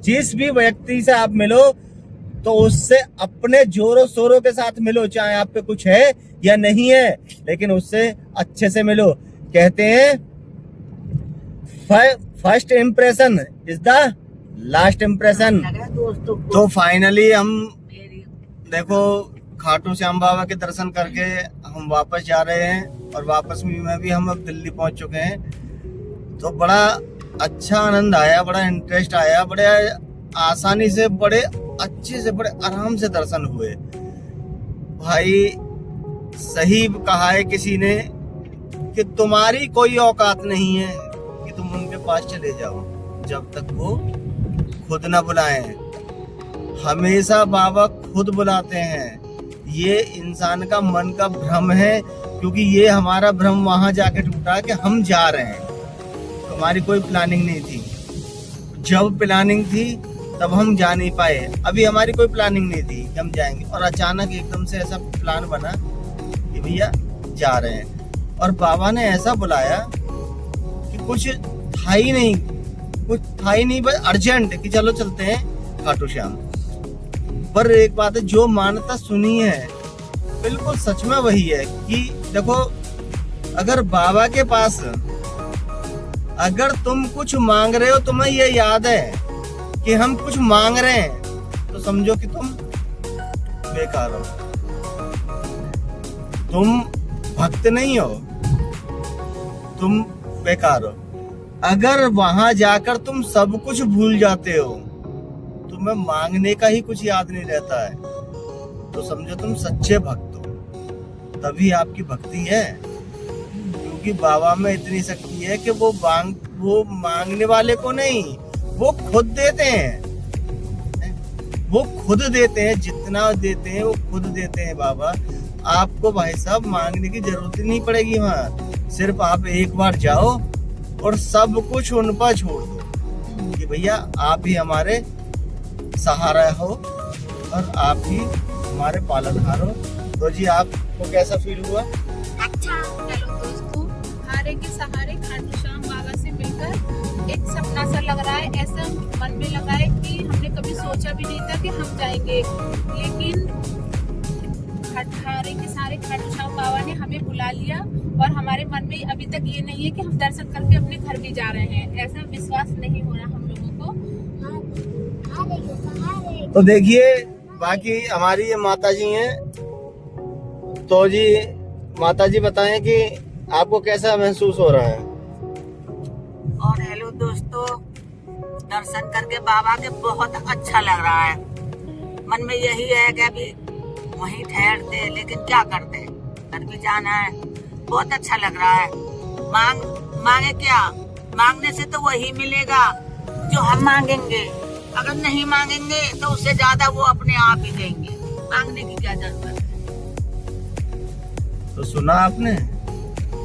जिस भी व्यक्ति से आप मिलो तो उससे अपने जोरों शोरों के साथ मिलो, चाहे आप पे कुछ है या नहीं है, लेकिन उससे अच्छे से मिलो। कहते हैं first impression is the last impression. तो फाइनली हम देखो खाटू श्याम बाबा के दर्शन करके हम वापस जा रहे हैं, और वापस में भी हम अब दिल्ली पहुंच चुके हैं। तो बड़ा अच्छा आनंद आया, बड़ा इंटरेस्ट आया, बड़े आसानी से, बड़े अच्छे से, बड़े आराम से दर्शन हुए। भाई सही कहा है किसी ने कि तुम्हारी कोई औकात नहीं है कि तुम उनके पास चले जाओ जब तक वो खुद ना बुलाएं। हमेशा बाबा खुद बुलाते हैं। ये इंसान का मन का भ्रम है, क्योंकि ये हमारा भ्रम वहां जाके टूटा कि हम जा रहे हैं। तो हमारी कोई प्लानिंग नहीं थी। जब प्लानिंग थी तब हम जा नहीं पाए। अभी हमारी कोई प्लानिंग नहीं थी कि हम जाएंगे, और अचानक एकदम से ऐसा प्लान बना कि भैया जा रहे हैं। और बाबा ने ऐसा बुलाया कि कुछ था ही नहीं, बस अर्जेंट कि चलो चलते हैं खाटू श्याम। पर एक बात है, जो मान्यता सुनी है बिल्कुल सच में वही है कि देखो, अगर बाबा के पास अगर तुम कुछ मांग रहे हो, तुम्हें ये याद है कि हम कुछ मांग रहे हैं, तो समझो कि तुम बेकार हो, तुम भक्त नहीं हो, तुम बेकार हो। अगर वहां जाकर तुम सब कुछ भूल जाते हो, तुम्हें मांगने का ही कुछ याद नहीं रहता है, तो समझो तुम सच्चे भक्त हो। तभी आपकी भक्ति है, क्योंकि बाबा में इतनी शक्ति है कि वो मांगने वाले को नहीं, वो खुद देते हैं। वो खुद देते हैं, जितना देते हैं वो खुद देते हैं बाबा। आपको भाई साहब मांगने की जरूरत ही नहीं पड़ेगी वहां। सिर्फ आप एक बार जाओ और सब कुछ उन पर छोड़ दो कि भैया आप ही हमारे सहारा हो और आप ही हमारे पालनहार हो। तो जी आपको कैसा फील हुआ? अच्छा। हेलो दोस्तों, हारे के सहारे खाटू श्याम बाबा से मिलकर एक सपना सा लग रहा है। ऐसा मन में लगा है कि हमने कभी सोचा भी नहीं था कि हम जाएंगे, लेकिन हारे के सहारे खाटू श्याम बाबा ने हमें बुला लिया। और हमारे मन में अभी तक ये नहीं है कि हम दर्शन करके अपने घर भी जा रहे हैं। ऐसा विश्वास नहीं हो रहा हम लोगों को। तो देखिए, बाकी हमारी ये माता जी हैं। तो जी माता जी बताएं कि आपको कैसा महसूस हो रहा है? और हेलो दोस्तों, दर्शन करके बाबा के बहुत अच्छा लग रहा है। मन में यही है कि अभी वहीं ठहरते, लेकिन क्या करते, घर भी जाना है। बहुत अच्छा लग रहा है। मांगे क्या, मांगने से तो वही मिलेगा जो हम मांगेंगे। अगर नहीं मांगेंगे तो उससे ज्यादा वो अपने आप ही देंगे। मांगने की क्या जरूरत है? तो सुना आपने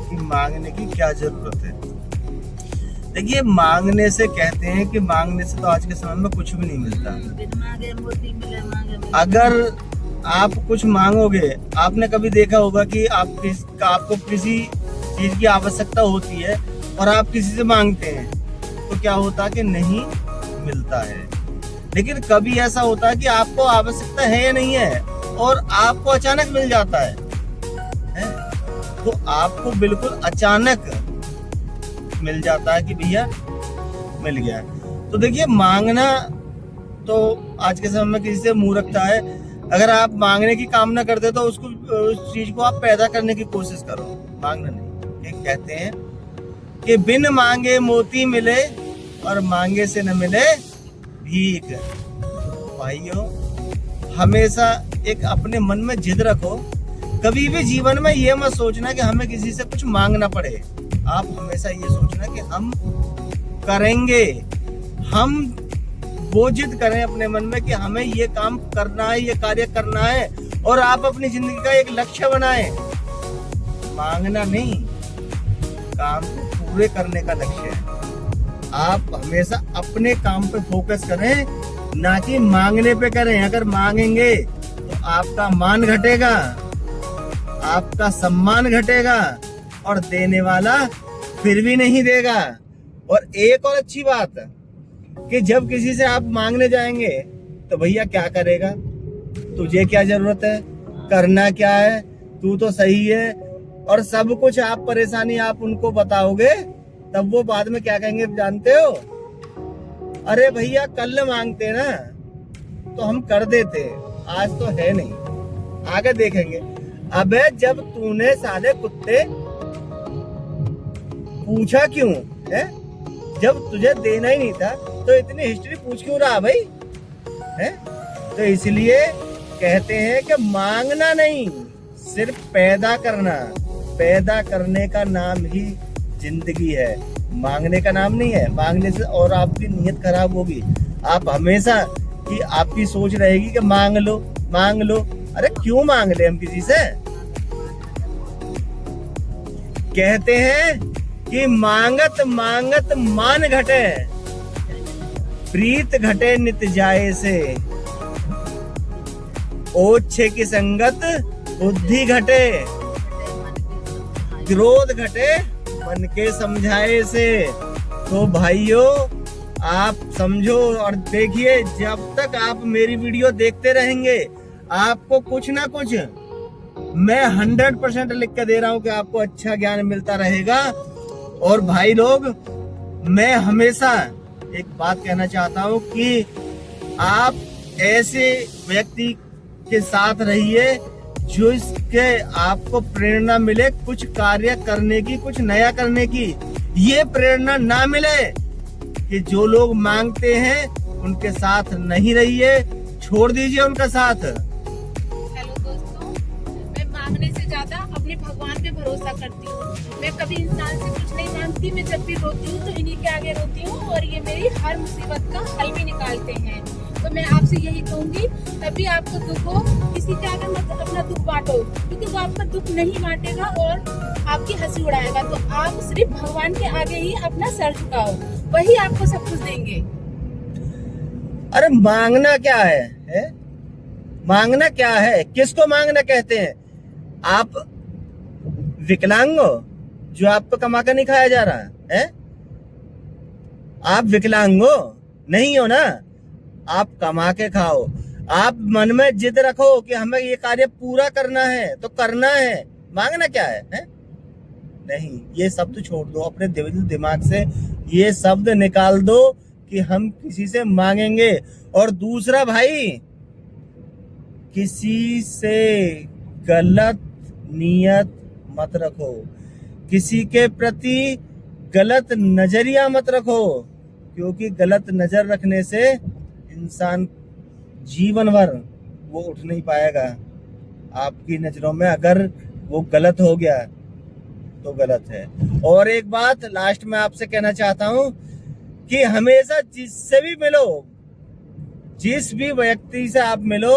कि मांगने की क्या जरूरत है। देखिए, मांगने से कहते हैं कि मांगने से तो आज के समय में कुछ भी नहीं मिलता। मांगे मोती मिले, मांगे। अगर आप कुछ मांगोगे, आपने कभी देखा होगा कि आपको किसी चीज की आवश्यकता होती है और आप किसी से मांगते हैं, तो क्या होता है कि नहीं मिलता है। लेकिन कभी ऐसा होता है कि आपको आवश्यकता है या नहीं है और आपको अचानक मिल जाता है? तो आपको बिल्कुल अचानक मिल जाता है कि भैया मिल गया। तो देखिए, मांगना तो आज के समय में किसी से मूर्खता है। अगर आप मांगने की कामना करते तो उस चीज को आप पैदा करने की कोशिश करो, मांगना नहीं। एक कहते हैं कि बिन मांगे मोती मिले और मांगे से न मिले भीख। भाइयों, हमेशा एक अपने मन में जिद रखो। कभी भी जीवन में ये मत सोचना कि हमें किसी से कुछ मांगना पड़े। आप हमेशा ये सोचना कि हम करेंगे, हम वो जिद करें अपने मन में कि हमें ये काम करना है, ये कार्य करना है, और आप अपनी जिंदगी का एक लक्ष्य बनाएं। मांगना नहीं, काम को पूरे करने का लक्ष्य है। आप हमेशा अपने काम पे फोकस करें, ना कि मांगने पे करें। अगर मांगेंगे तो आपका मान घटेगा, आपका सम्मान घटेगा, और देने वाला फिर भी नहीं देगा। और एक और अच्छी बात, कि जब किसी से आप मांगने जाएंगे तो भैया क्या करेगा, तुझे क्या जरूरत है, करना क्या है, तू तो सही है, और सब कुछ आप परेशानी आप उनको बताओगे, तब वो बाद में क्या कहेंगे जानते हो? अरे भैया कल मांगते ना तो हम कर देते, आज तो है नहीं, आगे देखेंगे। अबे जब तूने साले कुत्ते पूछा क्यों है, जब तुझे देना ही नहीं था तो इतनी हिस्ट्री पूछ क्यों रहा भाई है? तो इसलिए कहते हैं कि मांगना नहीं, सिर्फ पैदा करना, पैदा करने का नाम ही जिंदगी है, मांगने का नाम नहीं है। मांगने से और आपकी नीयत खराब होगी, आप हमेशा कि आपकी सोच रहेगी कि मांग लो मांग लो। अरे क्यों मांग ले हम किसी से? कहते हैं कि मांगत मांगत मान घटे, प्रीत घटे नित जाए से, ओछे की संगत बुद्धि घटे, क्रोध घटे मन के समझाए से। तो भाइयों आप समझो और देखिए, जब तक आप मेरी वीडियो देखते रहेंगे आपको कुछ ना कुछ मैं 100% लिख के दे रहा हूं कि आपको अच्छा ज्ञान मिलता रहेगा। और भाई लोग मैं हमेशा एक बात कहना चाहता हूं कि आप ऐसे व्यक्ति के साथ रहिए जो इसके आपको प्रेरणा मिले कुछ कार्य करने की, कुछ नया करने की। ये प्रेरणा ना मिले कि जो लोग मांगते हैं उनके साथ नहीं रहिए, छोड़ दीजिए उनका साथ। हेलो दोस्तों, मैं मांगने से ज्यादा अपने भगवान पे भरोसा करती हूँ। मैं कभी इंसान से कुछ नहीं मांगती, मैं जब भी रोती हूँ तो इन्हीं के आगे रोती हूँ और ये मेरी हर मुसीबत का हल भी निकालते हैं। तो मैं आपसे यही कहूंगी, तभी आपको दुख हो किसी के आगे मत अपना दुख बांटो, क्योंकि वो आपका दुख नहीं बांटेगा और आपकी हंसी उड़ाएगा। तो आप सिर्फ भगवान के आगे ही अपना सर झुकाओ, वही आपको सब कुछ देंगे। अरे मांगना क्या है? मांगना क्या है? किसको मांगना कहते हैं? आप विकलांग हो जो आपको कमा कर नहीं खाया जा रहा है? आप विकलांग हो नहीं हो ना, आप कमा के खाओ। आप मन में जिद रखो कि हमें ये कार्य पूरा करना है तो करना है। मांगना क्या है? नहीं, ये शब्द छोड़ दो अपने दिमाग से, ये शब्द निकाल दो कि हम किसी से मांगेंगे। और दूसरा भाई, किसी से गलत नियत मत रखो, किसी के प्रति गलत नजरिया मत रखो, क्योंकि गलत नजर रखने से इंसान जीवन भर वो उठ नहीं पाएगा। आपकी नजरों में अगर वो गलत हो गया तो गलत है। और एक बात लास्ट में आपसे कहना चाहता हूं कि हमेशा जिससे भी मिलो, जिस भी व्यक्ति से आप मिलो,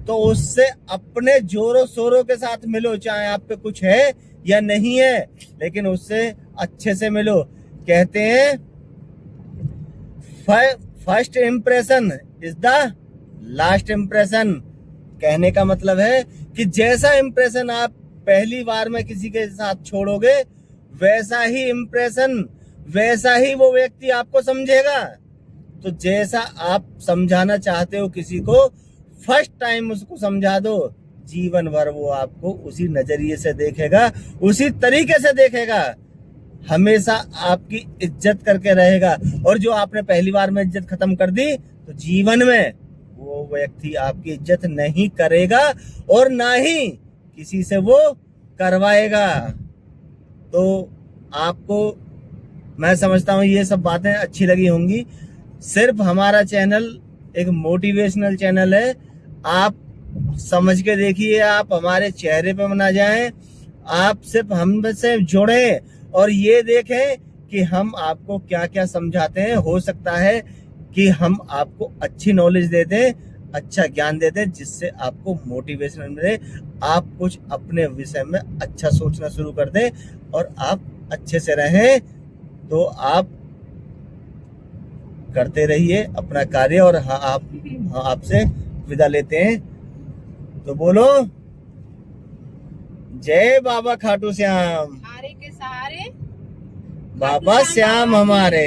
तो उससे अपने जोरों शोरों के साथ मिलो, चाहे आप पे कुछ है या नहीं है, लेकिन उससे अच्छे से मिलो। कहते हैं first impression is the last impression. कहने का मतलब है कि जैसा इम्प्रेशन आप पहली बार में किसी के साथ छोड़ोगे, वैसा ही इम्प्रेशन, वैसा ही वो व्यक्ति आपको समझेगा। तो जैसा आप समझाना चाहते हो किसी को, फर्स्ट टाइम उसको समझा दो, जीवन भर वो आपको उसी नजरिए से देखेगा, उसी तरीके से देखेगा, हमेशा आपकी इज्जत करके रहेगा। और जो आपने पहली बार में इज्जत खत्म कर दी तो जीवन में वो व्यक्ति आपकी इज्जत नहीं करेगा और ना ही किसी से वो करवाएगा। तो आपको मैं समझता हूँ ये सब बातें अच्छी लगी होंगी। सिर्फ हमारा चैनल एक मोटिवेशनल चैनल है, आप समझ के देखिए, आप हमारे चेहरे पे ना जाएं, आप सिर्फ हमसे जुड़े और ये देखें कि हम आपको क्या क्या समझाते हैं। हो सकता है कि हम आपको अच्छी नॉलेज दे दें, अच्छा ज्ञान दे दें, जिससे आपको मोटिवेशन मिले, आप कुछ अपने विषय में अच्छा सोचना शुरू कर दें और आप अच्छे से रहें। तो आप करते रहिए अपना कार्य और आपसे विदा लेते हैं। तो बोलो जय बाबा खाटू श्याम, हारे के सहारे बाबा श्याम हमारे।